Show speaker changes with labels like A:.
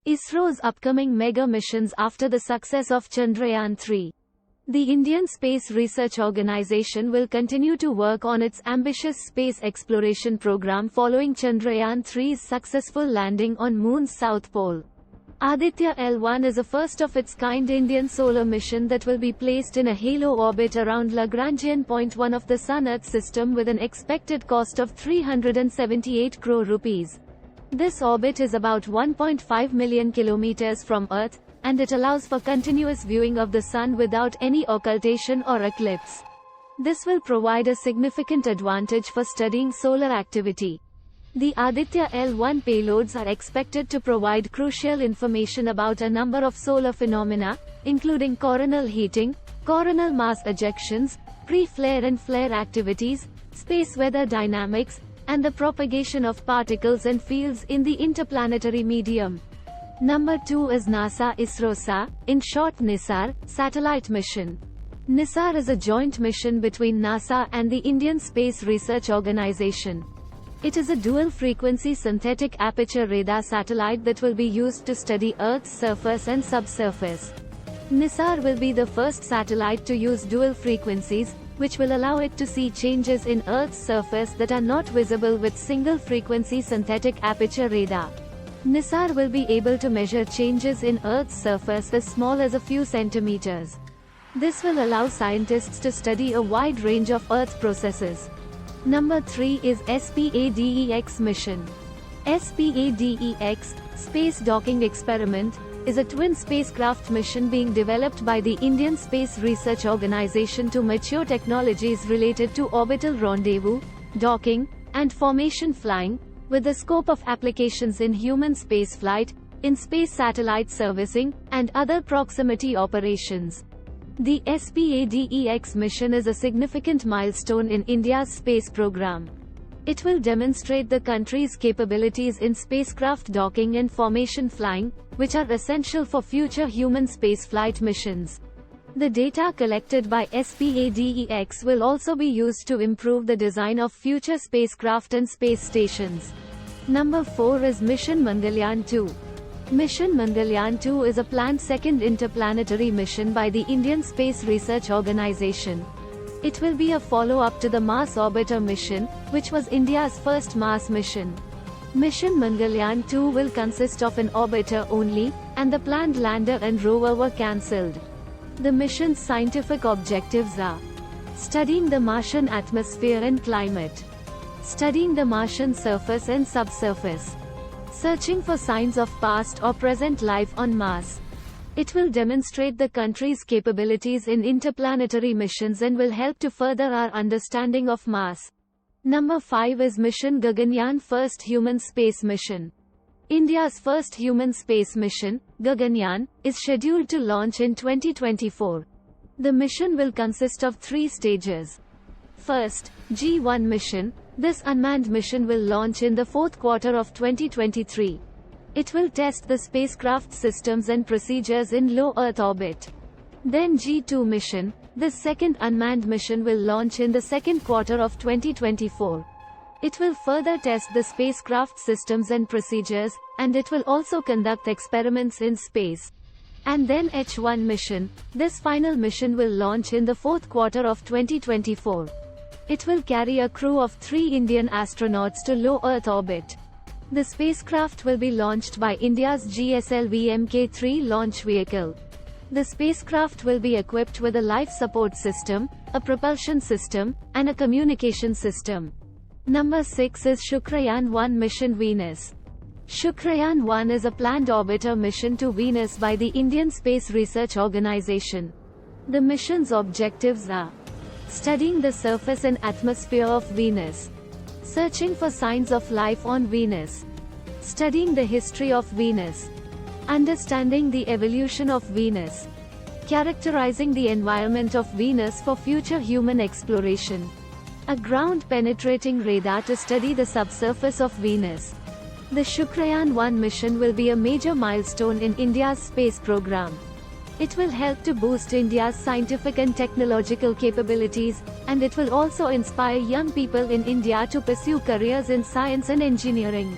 A: ISRO's upcoming mega missions after the success of Chandrayaan-3. The Indian Space Research Organization will continue to work on its ambitious space exploration program following Chandrayaan-3's successful landing on Moon's south pole. Aditya L1 is a first-of-its-kind Indian solar mission that will be placed in a halo orbit around Lagrangian point 1 of the Sun-Earth system with an expected cost of 378 crore rupees. This orbit is about 1.5 million kilometers from Earth, and it allows for continuous viewing of the Sun without any occultation or eclipse. This will provide a significant advantage for studying solar activity. The Aditya L1 payloads are expected to provide crucial information about a number of solar phenomena, including coronal heating, coronal mass ejections, pre-flare and flare activities, space weather dynamics, and the propagation of particles and fields in the interplanetary medium. Number 2 is NASA ISRO-SA, in short NISAR, satellite mission. NISAR is a joint mission between NASA and the Indian Space Research Organization. It is a dual-frequency synthetic aperture radar satellite that will be used to study Earth's surface and subsurface. NISAR will be the first satellite to use dual frequencies, which will allow it to see changes in Earth's surface that are not visible with single-frequency synthetic aperture radar. NISAR will be able to measure changes in Earth's surface as small as a few centimeters. This will allow scientists to study a wide range of Earth processes. Number 3 is SPADEX mission. SPADEX, Space Docking Experiment, is a twin spacecraft mission being developed by the Indian Space Research Organization to mature technologies related to orbital rendezvous, docking, and formation flying, with the scope of applications in human spaceflight, in space satellite servicing, and other proximity operations. The SPADEX mission is a significant milestone in India's space program. It will demonstrate the country's capabilities in spacecraft docking and formation flying, which are essential for future human spaceflight missions. The data collected by SPADEX will also be used to improve the design of future spacecraft and space stations. Number 4 is Mission Mangalyaan-2. Mission Mangalyaan-2 is a planned second interplanetary mission by the Indian Space Research Organization. It will be a follow-up to the Mars Orbiter mission, which was India's first Mars mission. Mission Mangalyaan-2 will consist of an orbiter only, and the planned lander and rover were cancelled. The mission's scientific objectives are studying the Martian atmosphere and climate, studying the Martian surface and subsurface, searching for signs of past or present life on Mars. It will demonstrate the country's capabilities in interplanetary missions and will help to further our understanding of Mars. Number 5 is Mission Gaganyaan, first human space mission. India's first human space mission, Gaganyaan, is scheduled to launch in 2024. The mission will consist of 3 stages. First, G1 mission. This unmanned mission will launch in the 4th quarter of 2023. It will test the spacecraft systems and procedures in low Earth orbit. Then G2 mission. This second unmanned mission will launch in the 2nd quarter of 2024. It will further test the spacecraft systems and procedures, and it will also conduct experiments in space. And then H1 mission. This final mission will launch in the 4th quarter of 2024. It will carry a crew of 3 Indian astronauts to low Earth orbit. The spacecraft will be launched by India's GSLV Mk3 launch vehicle. The spacecraft will be equipped with a life support system, a propulsion system, and a communication system. Number 6 is Shukrayaan-1 mission Venus. Shukrayaan-1 is a planned orbiter mission to Venus by the Indian Space Research Organization. The mission's objectives are studying the surface and atmosphere of Venus, searching for signs of life on Venus, studying the history of Venus, understanding the evolution of Venus, characterizing the environment of Venus for future human exploration, a ground-penetrating radar to study the subsurface of Venus. The Shukrayaan-1 mission will be a major milestone in India's space program. It will help to boost India's scientific and technological capabilities, and it will also inspire young people in India to pursue careers in science and engineering.